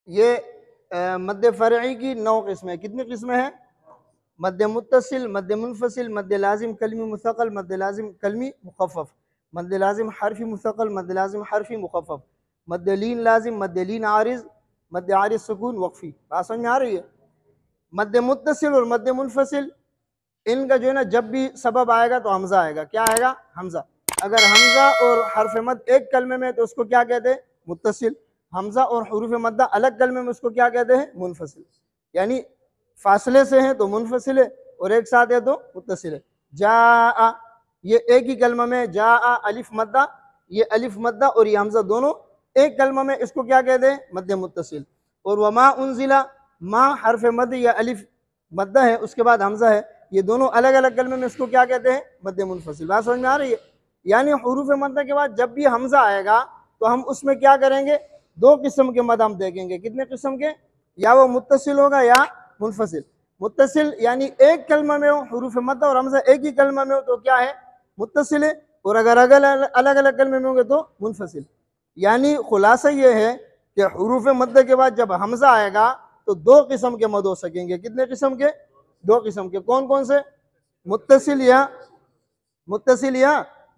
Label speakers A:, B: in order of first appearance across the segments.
A: یہ مد فرعی کی 9 قسمیں. کتنی قسمیں ہیں؟ مد متصل، مد منفصل، مد لازم کلمی مثقل، مد لازم کلمی مخفف، مد لازم حرفی مثقل، مد لازم حرفی مخفف، مد لین لازم، مد لین عارض، مد عارض سکون وقفی. بات سمجھ میں آ رہی ہے؟ مد متصل اور مد منفصل ان کا جو ہے نا جب بھی سبب آئے گا تو حمزہ آئے گا. کیا آئے گا؟ حمزہ. اگر حمزہ اور حرف مد ایک کلمے میں تو اس کو کیا کہتے ہیں؟ متصل. حمزہ اور حروف مدہ الگ کلمے میں اس کو کیا کہتے ہیں؟ منفصل. یعنی فاصلے سے ہیں تو منفصل ہے اور ایک ساتھ ہے تو متصل ہے. جاء یہ ایک ہی کلمہ میں جاء الف مدہ، یہ الف مدہ اور یہ حمزہ دونوں ایک کلمہ میں، اس کو کیا کہتے ہیں؟ مد متصل. اور وما انزل، ما حرف مد یا الف مدہ ہے اس کے بعد حمزہ ہے، یہ دونوں الگ الگ کلمے میں اس کو کیا کہتے ہیں؟ مد منفصل. بات سمجھ میں آ رہی ہے؟ یعنی حروف مدہ کے بعد جب بھی حمزہ آئے گا تو ہم اس میں کیا کریں گے؟ 2 قسم کے مد ہم دیکھیں گے. کتنے قسم کے؟ یا وہ متصل ہوگا یا منفصل. متصل یعنی ایک کلمہ میں ہو حروف مدہ اور حمزہ ایک ہی کلمہ میں ہو تو کیا ہے؟ متصل ہے. اور اگر الگ الگ کلمے میں ہوں گے تو منفصل. یعنی خلاصہ یہ ہے کہ حروف مدہ کے بعد جب حمزہ آئے گا تو 2 قسم کے مد ہو سکیں گے. کتنے قسم کے؟ 2 قسم کے. کون کون سے؟ متصل یا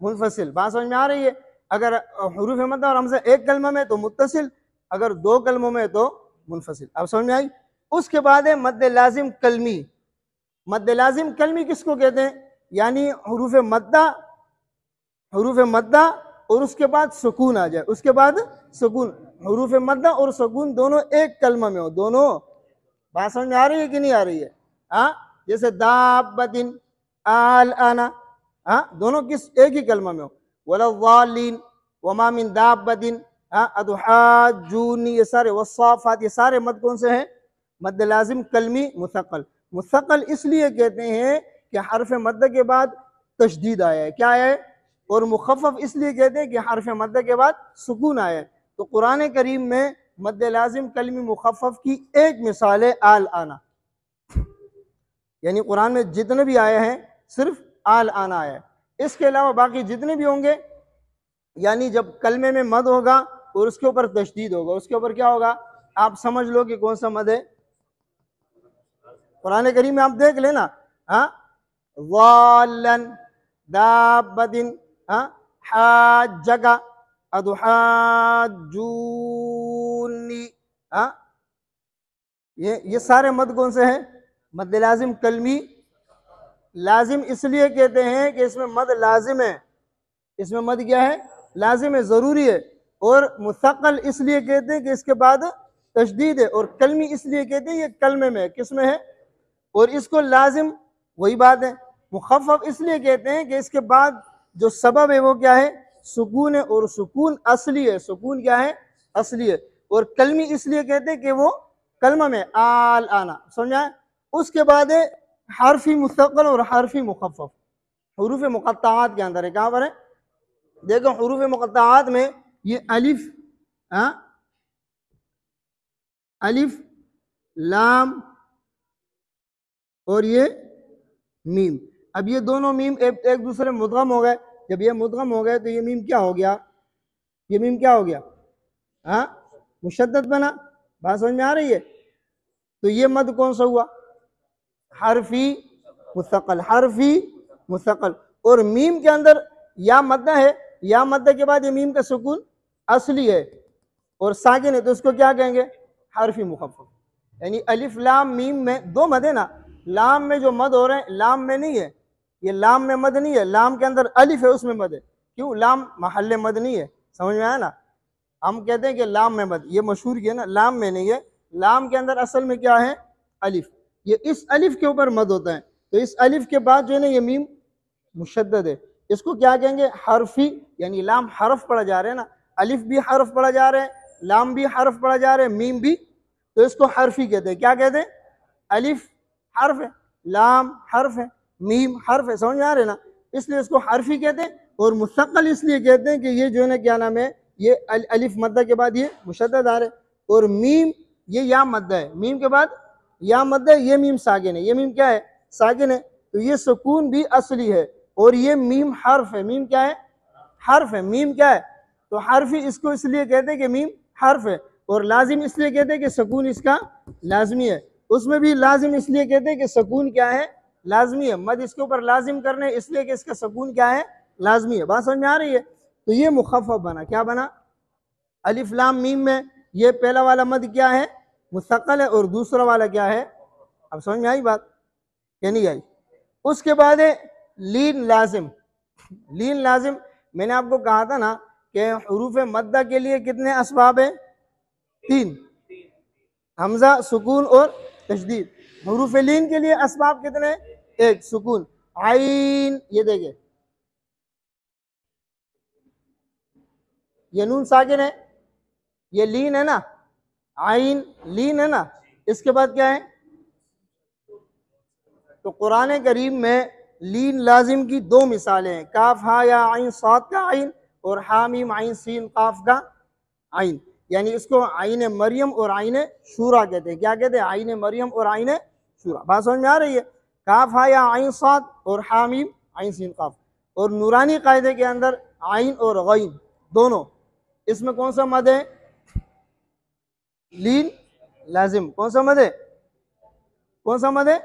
A: منفصل. بات سمجھ میں آ رہی ہے؟ اگر حروف مدہ اور حمزہ ایک کلمہ میں تو متصل، اگر 2 کلموں میں تو منفصل. اب سمجھ میں آئی؟ اس کے بعد ہے مد لازم کلمی. مد لازم کلمی کس کو کہتے ہیں؟ یعنی حروف مدہ اور اس کے بعد سکون آ جائے. اس کے بعد سکون، حروف مدہ اور سکون دونوں ایک کلمہ میں ہو. دونوں. بات سمجھ میں آ رہی ہے کہ نہیں آ رہی ہے؟ ہاں جیسے دابۃ، الآن، ہاں دونوں کس ایک ہی کلمہ میں ہو. ولا الضالین، وما من دابۃ، اتحاجونی، یہ سارے والصافات، یہ سارے مد کون سے ہیں؟ مد لازم کلمی مثقل. مثقل اس لیے کہتے ہیں کہ حرف مدہ کے بعد تشدید آیا ہے. کیا ہے؟ اور مخفف اس لیے کہتے ہیں کہ حرف مدہ کے بعد سکون آیا ہے. تو قرآن کریم میں مد لازم کلمی مخفف کی ایک مثال ہے الآن. یعنی قرآن میں جتنے بھی آئے ہیں صرف الآن آیا ہے. اس کے علاوہ باقی جتنے بھی ہوں گے یعنی جب کلمے میں مد ہوگا اور اس کے اوپر تشدید ہوگا، اس کے اوپر کیا ہوگا؟ آپ سمجھ لو کہ کون سا مد ہے. قرآن کریم میں آپ دیکھ لینا. ہاں ضالن، دابۃ، حاجک، اتحاجونی، یہ سارے مد کون سے ہیں؟ مد لازم کلمی. لازم اس لیے کہتے ہیں کہ اس میں مد لازم ہے. اس میں مد کیا ہے؟ لازم ہے، ضروری ہے. اور مثقل اس لیے کہتے ہیں کہ اس کے بعد تشدید ہے. اور کلمی اس لیے کہتے ہیں یہ کلمے میں، کس میں ہے؟ اور اس کو لازم وہی بات ہے. مخفف اس لیے کہتے ہیں کہ اس کے بعد جو سبب ہے وہ کیا ہے؟ سکون ہے. اور سکون اصلی ہے. سکون کیا ہے؟ اصلی ہے. اور کلمی اس لیے کہتے ہیں کہ وہ کلمہ میں الآن. سمجھا؟ اس کے بعد ہے حرفی مثقل اور حرفی مخفف. حروف مقطعات کے اندر ہے. کہاں پر ہے؟ دیکھو حروف مقطعات میں یہ الف، لام اور یہ میم. اب یہ دونوں میم ایک دوسرے مدغم ہو گئے. جب یہ مدغم ہو گئے تو یہ میم کیا ہو گیا؟ یہ میم کیا ہو گیا؟ مشدد بنا. بات سمجھ میں آ رہی ہے؟ تو یہ مد کون سا ہوا؟ حرفی مثقل. حرفی مثقل. اور میم کے اندر یا مدہ ہے، یا مدہ کے بعد یہ میم کا سکون اصلی ہے اور ساکن ہے تو اس کو کیا کہیں گے؟ حرفی مخفف. یعنی الف لام میم میں 2 مد ہے نا. لام میں جو مد ہو رہے ہیں لام میں نہیں ہے، یہ لام میں مد نہیں ہے. لام کے اندر الف ہے اس میں مد ہے. کیوں؟ لام محل مد نہیں ہے. سمجھ میں آیا نا؟ ہم کہتے ہیں کہ لام میں مد، یہ مشہور کیا نا، لام میں نہیں ہے. لام کے اندر اصل میں کیا ہے؟ الف. یہ اس الف کے اوپر مد ہوتا ہے. تو اس الف کے بعد جو ہے نا یہ میم مشدد ہے. اس کو کیا کہیں گے؟ حرفی. یعنی لام حرف پڑھا جا رہا ہے نا، الف بھی حرف پڑھا جا رہا ہے، لام بھی حرف پڑھا جا رہا ہے، میم بھی. تو اس کو حرفی کہتے ہیں. کیا کہتے ہیں؟ الف حرف ہے، لام حرف ہے، میم حرف ہے. سمجھ میں آ رہے نا؟ اس لیے اس کو حرفی کہتے ہیں. اور مثقل اس لیے کہتے ہیں کہ یہ جو ہے نا کیا نام ہے، یہ الف مدہ کے بعد یہ مشدد آ رہا ہے. اور میم یہ یا مدہ ہے، میم کے بعد یا مدہ ہے، یہ میم ساکن ہے. یہ میم کیا ہے؟ ساکن ہے. تو یہ سکون بھی اصلی ہے. اور یہ میم حرف ہے. میم کیا ہے؟ حرف ہے. میم کیا ہے؟ تو حرفی اس کو اس لیے کہتے ہیں کہ میم حرف ہے. اور لازم اس لیے کہتے ہیں کہ سکون اس کا لازمی ہے، اس میں بھی لازم اس لیے کہتے ہیں کہ سکون کیا ہے؟ لازمی ہے، مد اس کے اوپر لازم کرنے اس لیے کہ اس کا سکون کیا ہے؟ لازمی ہے۔ بات سمجھ میں آ رہی ہے؟ تو یہ مخفف بنا، کیا بنا؟ الف لام میم میں یہ پہلا والا مد کیا ہے؟ مثقل ہے، اور دوسرا والا کیا ہے؟ اب سمجھ میں آئی بات کہ نہیں آئی؟ اس کے بعد ہے لین لازم۔ لین لازم میں نے آپ کو کہا تھا نا کہ حروف مدہ کے لیے کتنے اسباب ہیں؟ 3، حمزہ، سکون اور تشدید۔ حروف لین کے لیے اسباب کتنے؟ 1، سکون، عین، یہ دیکھیں یہ نون ساکن ہے، یہ لین ہے نا، عین لین ہے نا، اس کے بعد کیا ہے؟ تو قرآن کریم میں لین لازم کی 2 مثالیں ہیں، کاف ہا یا عین صاد کا عین، اور حامیم عین سین قاف کا عین، یعنی اس کو عین مریم اور عین شورا کہتے ہیں۔ کیا کہتے ہیں؟ عین مریم اور عین شورا۔ بات سمجھ میں آ رہی ہے؟ کاف ہا یا عین صاد اور حامیم عین سین قاف۔ اور نورانی قاعدے کے اندر عین اور غین دونوں، اس میں کون سا مد ہے؟ لین لازم۔ کون سا مد ہے؟ کون سا مد ہے؟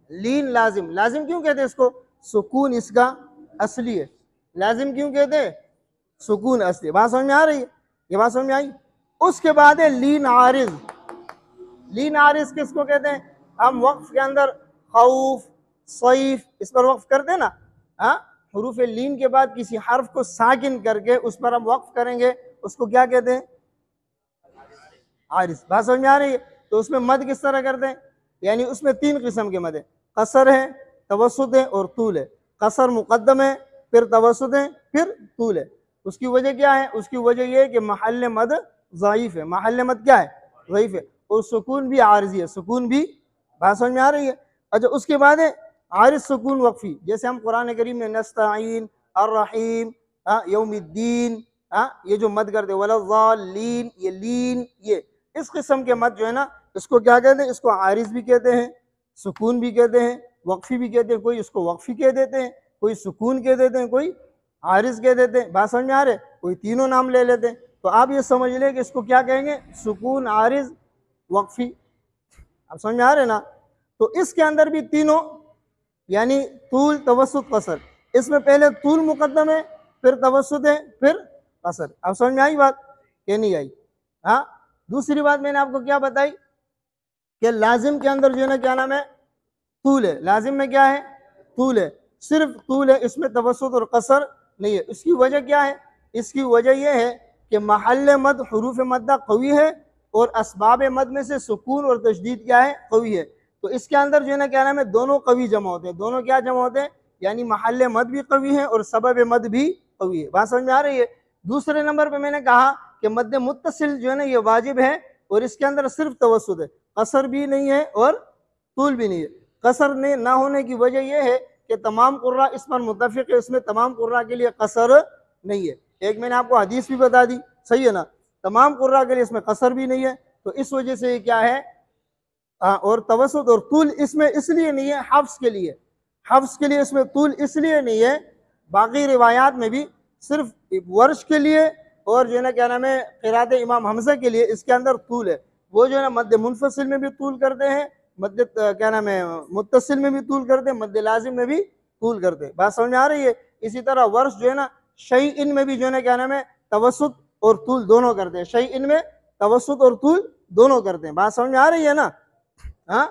A: لین لازم۔ لازم کیوں کہتے ہیں اس کو؟ سکون اس کا اصلی ہے۔ لازم کیوں کہتے ہیں؟ سکون اصلی ہے۔ بات سمجھ میں آ رہی ہے؟ یہ بات سمجھ میں آئی؟ اس کے بعد ہے لین عارض۔ لین عارض کس کو کہتے ہیں؟ ہم وقف کے اندر خوف، صیف، اس پر وقف کرتے ہیں نا، ہاں، حروف لین کے بعد کسی حرف کو ساکن کر کے اس پر ہم وقف کریں گے، اس کو کیا کہتے ہیں؟ عارض۔ بات سمجھ میں آ رہی ہے؟ تو اس میں مد کس طرح کرتے ہیں؟ یعنی اس میں 3 قسم کے مد ہیں، قصر ہے، توسط ہے اور طول ہے۔ قصر مقدم ہے، پھر توسط ہے، پھر طول ہے۔ اس کی وجہ کیا ہے؟ اس کی وجہ یہ ہے کہ محل مد ضعیف ہے۔ محل مد کیا ہے؟ ضعیف ہے، اور سکون بھی عارضی ہے، سکون بھی۔ بات سمجھ میں آ رہی ہے؟ اچھا، اس کے بعد ہے عارض سکون وقفی، جیسے ہم قرآن کریم میں نستعین، الرحیم، یوم الدین، یہ جو مد کرتے ولا الضالین، یہ لین، یہ اس قسم کے مد جو ہے نا، اس کو کیا کہتے ہیں؟ اس کو عارض بھی کہتے ہیں، سکون بھی کہتے ہیں، وقفی بھی کہتے ہیں۔ کوئی اس کو وقفی کہہ دیتے ہیں، کوئی سکون کہہ دیتے ہیں، کوئی عارض کہہ دیتے ہیں۔ بات سمجھ میں آ رہے؟ کوئی تینوں نام لے لیتے ہیں۔ تو آپ یہ سمجھ لیں کہ اس کو کیا کہیں گے؟ سکون، عارض، وقفی۔ اب سمجھ میں آ رہے نا؟ تو اس کے اندر بھی تینوں، یعنی طول، توسط، قصر، اس میں پہلے طول مقدم ہے، پھر توسط ہے، پھر قصر۔ اب سمجھ میں آئی بات کہ نہیں آئی؟ ہاں۔ دوسری بات میں نے آپ کو کیا بتائی کہ لازم کے اندر جو ہے نا کیا نام ہے؟ طول ہے۔ لازم میں کیا ہے؟ طول ہے، صرف طول ہے، اس میں توسط اور قصر نہیں ہے۔ اس کی وجہ کیا ہے؟ اس کی وجہ یہ ہے کہ محل مد حروف مدہ قوی ہے، اور اسباب مد میں سے سکون اور تشدید کیا ہے؟ قوی ہے۔ تو اس کے اندر جو ہے نا کیا نام ہے؟ دونوں قوی جمع ہوتے ہیں۔ دونوں کیا جمع ہوتے ہیں؟ یعنی محل مد بھی قوی ہے اور سبب مد بھی قوی ہے۔ بات سمجھ میں آ رہی ہے؟ دوسرے نمبر پہ میں نے کہا کہ مد متصل جو ہے نا یہ واجب ہے، اور اس کے اندر صرف توسط ہے، قصر بھی نہیں ہے اور طول بھی نہیں ہے۔ قصر نہ ہونے کی وجہ یہ ہے کہ تمام قراء اس پر متفق ہے، اس میں تمام قراء کے لیے قصر نہیں ہے۔ ایک میں نے آپ کو حدیث بھی بتا دی، صحیح ہے نا؟ تمام قراء کے لیے اس میں قصر بھی نہیں ہے، تو اس وجہ سے یہ کیا ہے؟ اور توسط اور طول اس میں اس لیے نہیں ہے، حفظ کے لیے، حفظ کے لیے اس میں طول اس لیے نہیں ہے۔ باقی روایات میں بھی صرف ورش کے لیے اور جو ہے نا کیا نام ہے قرات امام حمزہ کے لیے اس کے اندر طول ہے۔ وہ جو ہے نا مد منفصل میں بھی طول کرتے ہیں، مد کیا نام ہے متصل میں بھی طول کرتے ہیں، مد لازم میں بھی طول کرتے ہیں۔ بات سمجھ میں آ رہی ہے؟ اسی طرح ورش جو ہے نا شیئن میں بھی جو ہے نا کیا نام ہے توسط اور طول دونوں کرتے ہیں، شیئن میں توسط اور طول دونوں کرتے ہیں۔ بات سمجھ میں آ رہی ہے نا؟ ہاں۔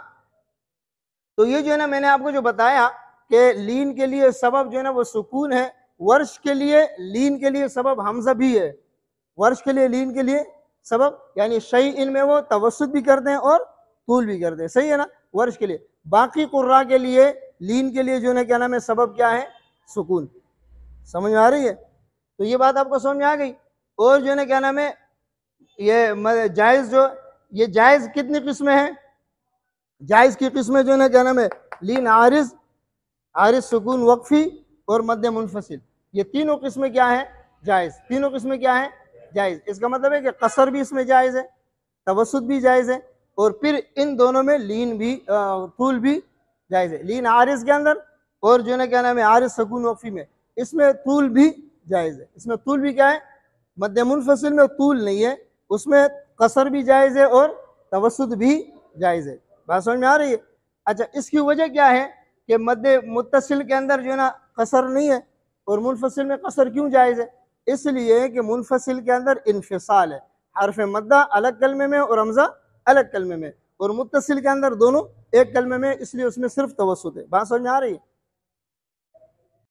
A: تو یہ جو ہے نا میں نے آپ کو جو بتایا کہ لین کے لیے سبب جو ہے نا وہ سکون ہے، ورش کے لیے لین کے لیے سبب حمزہ بھی ہے، ورش کے لیے لین کے لیے سبب یعنی شیئن میں وہ توسط بھی کرتے ہیں اور طول بھی کرتے ہیں، صحیح ہے نا؟ ورش کے لیے۔ باقی قراء کے لیے لین کے لیے جو ہے نا کیا نام ہے سبب کیا ہے؟ سکون۔ سمجھ میں آ رہی ہے؟ تو یہ بات آپ کو سمجھ میں آ گئی۔ اور جو ہے نا کیا نام ہے یہ جائز، جو یہ جائز کتنی قسمیں ہیں؟ جائز کی قسمیں جو ہے نا کیا نام ہے لین عارض، عارض سکون وقفی اور مد منفصل، یہ تینوں قسمیں کیا ہیں؟ جائز۔ تینوں قسمیں کیا ہیں؟ جائز۔ اس کا مطلب ہے کہ قصر بھی اس میں جائز ہے، توسط بھی جائز ہے، اور پھر ان دونوں میں لین بھی طول بھی جائز ہے۔ لین عارض کے اندر اور جو ہے نا کیا نام ہے عارض سکون وقفی میں، اس میں طول بھی جائز ہے۔ اس میں طول بھی کیا ہے؟ مد منفصل میں طول نہیں ہے، اس میں قصر بھی جائز ہے اور توسط بھی جائز ہے. بات سمجھ میں آ رہی ہے؟ اچھا اس کی وجہ کیا ہے کہ مد متصل کے اندر جو ہے نا قصر نہیں ہے اور منفصل میں قصر کیوں جائز ہے؟ اس لیے کہ منفصل کے اندر انفصال ہے، حرف مدہ الگ کلمے میں اور حمزہ الگ کلمے میں، اور متصل کے اندر دونوں ایک کلمے میں، اس لیے اس میں صرف توسط ہے. بات سمجھ میں آ رہی ہے؟